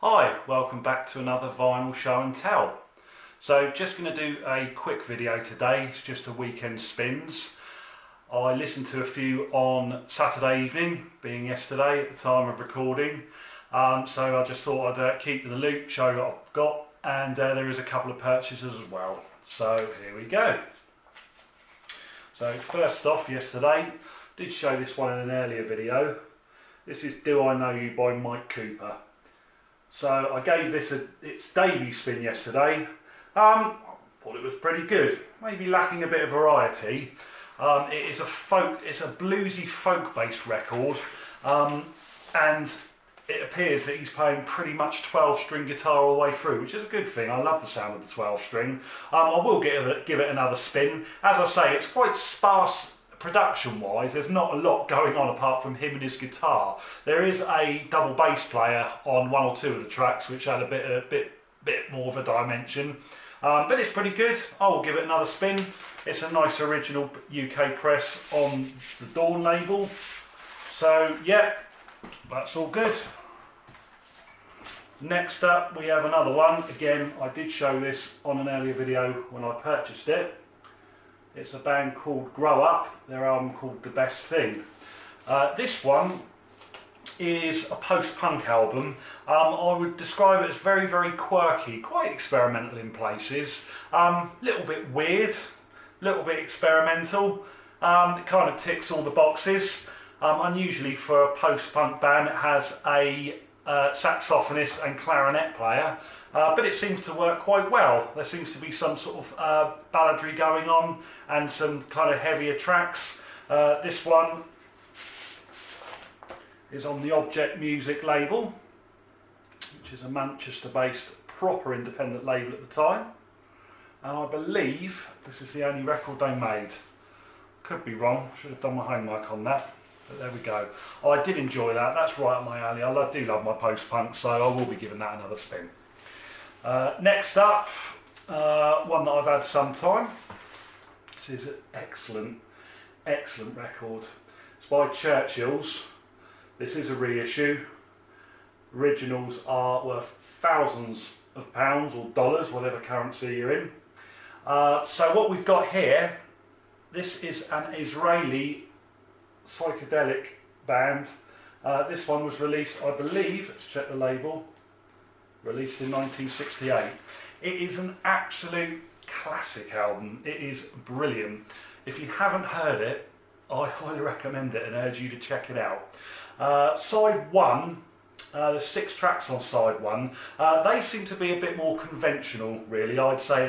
Hi, welcome back to another vinyl show and tell. So just going to do a quick video today. It's just a weekend spins. I listened to a few on Saturday evening, being yesterday at the time of recording. So I just thought I'd keep in the loop, show what I've got, and there is a couple of purchases as well. So here we go. So first off, yesterday, did show this one in an earlier video. This is Do I Know You by Mike Cooper. So I gave this its debut spin yesterday. Thought it was pretty good. Maybe lacking a bit of variety. It's a bluesy folk-based record, and it appears that he's playing pretty much 12-string guitar all the way through, which is a good thing. I love the sound of the 12-string. I will give it another spin. As I say, it's quite sparse production-wise. There's not a lot going on apart from him and his guitar. There is a double bass player on one or two of the tracks, which add a bit more of a dimension. But it's pretty good. I will give it another spin. It's a nice original UK press on the Dawn label. So yeah, that's all good. Next up we have another one. Again, I did show this on an earlier video when I purchased it. It's a band called Grow Up, their album called The Best Thing. This one is a post-punk album. I would describe it as very, very quirky, quite experimental in places, little bit weird, little bit experimental. It kind of ticks all the boxes. Unusually for a post-punk band, it has a saxophonist and clarinet player, but it seems to work quite well. There seems to be some sort of balladry going on and some kind of heavier tracks. This one is on the Object Music label, which is a Manchester-based proper independent label at the time, and I believe this is the only record they made. Could be wrong, should have done my homework on that. But there we go. I did enjoy that. That's right up my alley. I do love my post-punk, so I will be giving that another spin. Next up, one that I've had some time. This is an excellent record. It's by Churchills. This is a reissue. Originals are worth thousands of pounds or dollars, whatever currency you're in. So what we've got here, this is an Israeli psychedelic band. This one was released, I believe, let's check the label, released in 1968. It is an absolute classic album. It is brilliant. If you haven't heard it, I highly recommend it and urge you to check it out. Side 1, there's 6 tracks on side 1. They seem to be a bit more conventional, really. I'd say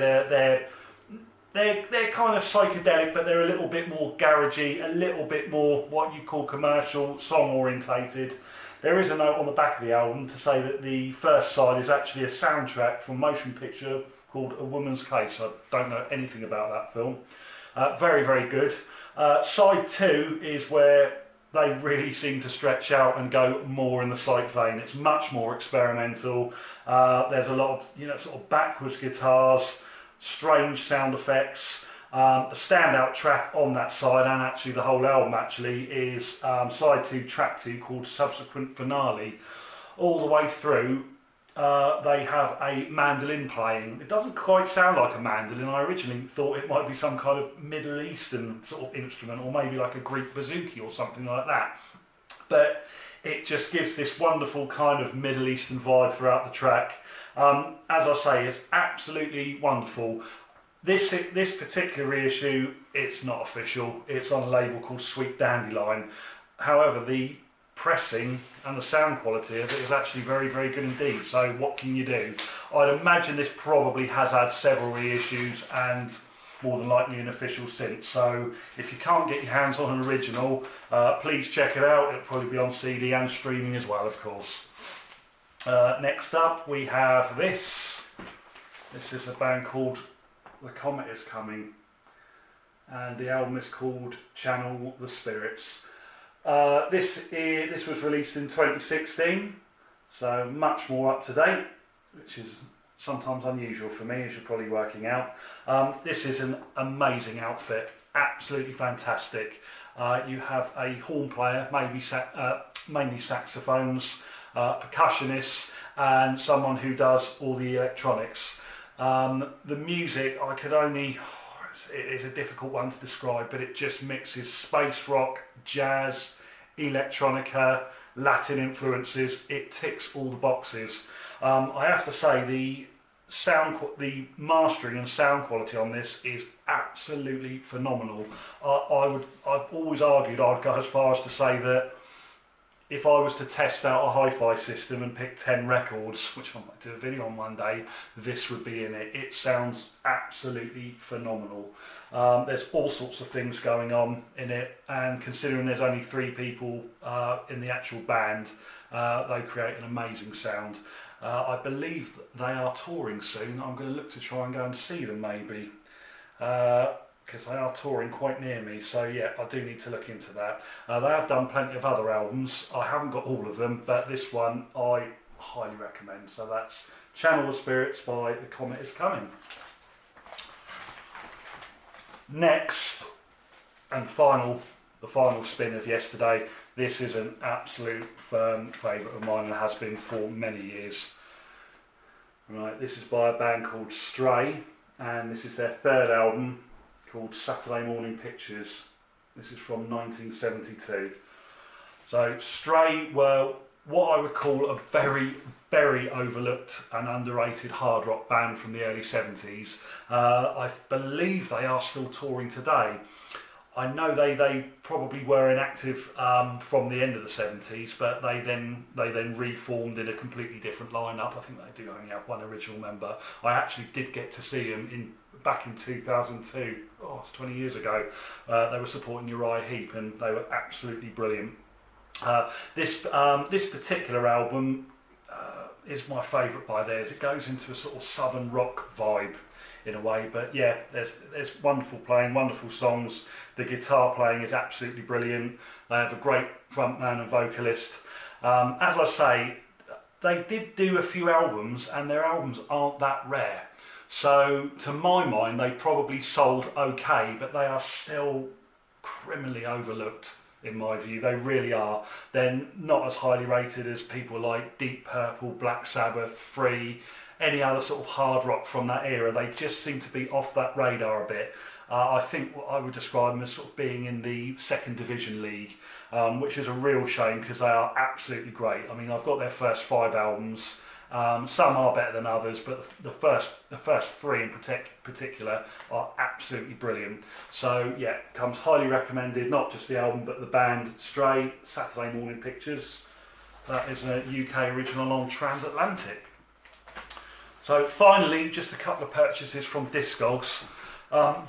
they're kind of psychedelic, but they're a little bit more garagey, a little bit more what you call commercial, song orientated. There is a note on the back of the album to say that the first side is actually a soundtrack from a motion picture called A Woman's Case. I don't know anything about that film. Very, very good. Side 2 is where they really seem to stretch out and go more in the psych vein. It's much more experimental. There's a lot of, sort of backwards guitars, strange sound effects. The standout track on that side, and actually the whole album actually, is side 2, track 2, called Subsequent Finale. All the way through, they have a mandolin playing. It doesn't quite sound like a mandolin. I originally thought it might be some kind of Middle Eastern sort of instrument, or maybe like a Greek bouzouki or something like that. But it just gives this wonderful kind of Middle Eastern vibe throughout the track. As I say, it's absolutely wonderful. This particular reissue, it's not official. It's on a label called Sweet Dandelion. However, the pressing and the sound quality of it is actually very, very good indeed. So what can you do? I'd imagine this probably has had several reissues and more than likely an official since. So if you can't get your hands on an original, please check it out. It'll probably be on CD and streaming as well, of course. Next up we have this. This is a band called The Comet Is Coming, and the album is called Channel the Spirits. This was released in 2016, so much more up to date, which is sometimes unusual for me, as you're probably working out. This is an amazing outfit, absolutely fantastic. You have a horn player, mainly saxophones, percussionists, and someone who does all the electronics. The music, I could only, it is a difficult one to describe, but it just mixes space rock, jazz, electronica, Latin influences. It ticks all the boxes. I have to say the mastering and sound quality on this is absolutely phenomenal. I've always argued I'd go as far as to say that if I was to test out a hi-fi system and pick 10 records, which I might do a video on one day, this would be in it. It sounds absolutely phenomenal. There's all sorts of things going on in it, and considering there's only 3 people in the actual band, they create an amazing sound. I believe they are touring soon. I'm going to look to try and go and see them maybe, because they are touring quite near me, so yeah, I do need to look into that. They have done plenty of other albums. I haven't got all of them, but this one I highly recommend. So that's Channel the Spirits by The Comet Is Coming. Next, and the final spin of yesterday. This is an absolute firm favourite of mine and has been for many years. Right, this is by a band called Stray, and this is their 3rd album called Saturday Morning Pictures. This is from 1972. So Stray were what I would call a very, very overlooked and underrated hard rock band from the early 70s. I believe they are still touring today. I know they probably were inactive from the end of the 70s, but they then reformed in a completely different lineup. I think they do only have one original member. I actually did get to see them back in 2002. Oh, it's 20 years ago. They were supporting Uriah Heep, and they were absolutely brilliant. This particular album is my favourite by theirs. It goes into a sort of southern rock vibe in a way, but yeah, there's wonderful playing, wonderful songs. The guitar playing is absolutely brilliant. They have a great frontman and vocalist. As I say, they did do a few albums, and their albums aren't that rare. So to my mind, they probably sold okay, but they are still criminally overlooked in my view. They really are. They're not as highly rated as people like Deep Purple, Black Sabbath, Free, any other sort of hard rock from that era. They just seem to be off that radar a bit. I think what I would describe them as sort of being in the 2nd Division League, which is a real shame because they are absolutely great. I mean, I've got their first 5 albums. Some are better than others, but the first 3 in particular are absolutely brilliant. So yeah, comes highly recommended, not just the album but the band Stray, Saturday Morning Pictures. That is a UK original on Transatlantic. So finally, just a couple of purchases from Discogs.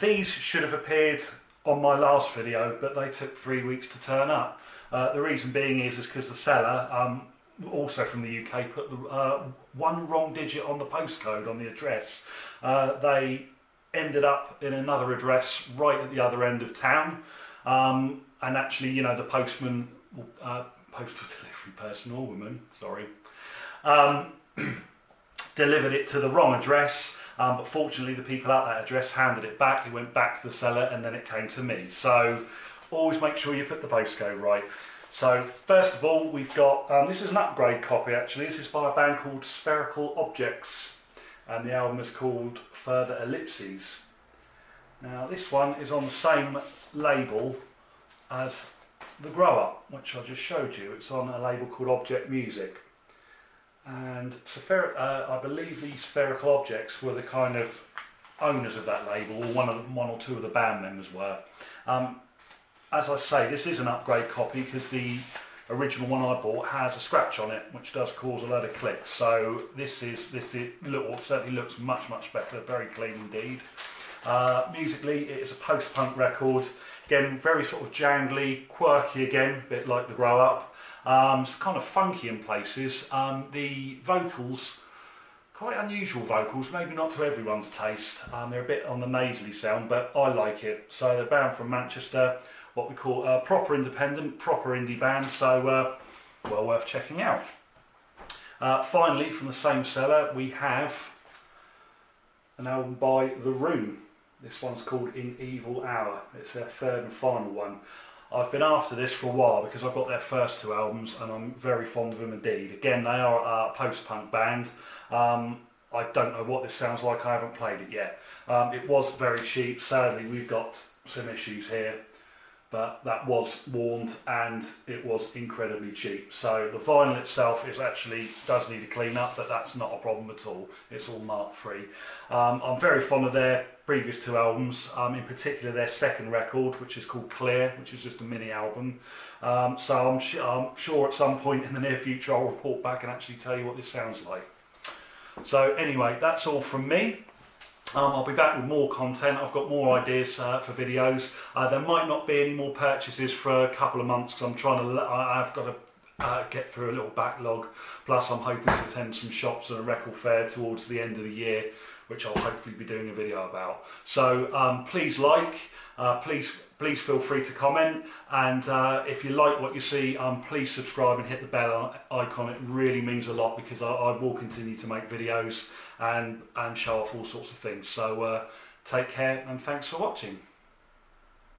These should have appeared on my last video, but they took 3 weeks to turn up. The reason being is because the seller, also from the UK, put the one wrong digit on the postcode on the address. They ended up in another address right at the other end of town, and actually, you know, the postman, postal delivery person or woman, sorry, delivered it to the wrong address, but fortunately the people at that address handed it back. It went back to the seller, and then it came to me. So always make sure you put the postcode right. So first of all, we've got, this is an upgrade copy actually. This is by a band called Spherical Objects, and the album is called Further Ellipses. Now this one is on the same label as the Grow Up, which I just showed you. It's on a label called Object Music. And I believe these Spherical Objects were the kind of owners of that label, or one or two of the band members were. As I say, this is an upgrade copy because the original one I bought has a scratch on it, which does cause a load of clicks. So this certainly looks much better, very clean indeed. Musically, it is a post-punk record. Again, very sort of jangly, quirky again, a bit like the Grow Up. It's kind of funky in places. The vocals, quite unusual vocals, maybe not to everyone's taste. They're a bit on the nasally sound, but I like it. So they're bound from Manchester, what we call a proper independent, proper indie band, so well worth checking out. Finally, from the same seller, we have an album by The Room. This one's called In Evil Hour. It's their 3rd and final one. I've been after this for a while because I've got their first 2 albums and I'm very fond of them indeed. Again, they are a post-punk band. I don't know what this sounds like, I haven't played it yet. It was very cheap. Sadly, we've got some issues here, but that was warned and it was incredibly cheap. So the vinyl itself does need a clean up, but that's not a problem at all. It's all mark free. I'm very fond of their previous 2 albums, in particular their second record, which is called Clear, which is just a mini album. So I'm sure at some point in the near future I'll report back and actually tell you what this sounds like. So anyway, that's all from me. I'll be back with more content. I've got more ideas for videos. There might not be any more purchases for a couple of months because I've got to get through a little backlog. Plus I'm hoping to attend some shops and a record fair towards the end of the year, which I'll hopefully be doing a video about. So please please feel free to comment, and if you like what you see, please subscribe and hit the bell icon. It really means a lot because I will continue to make videos and show off all sorts of things. So take care and thanks for watching.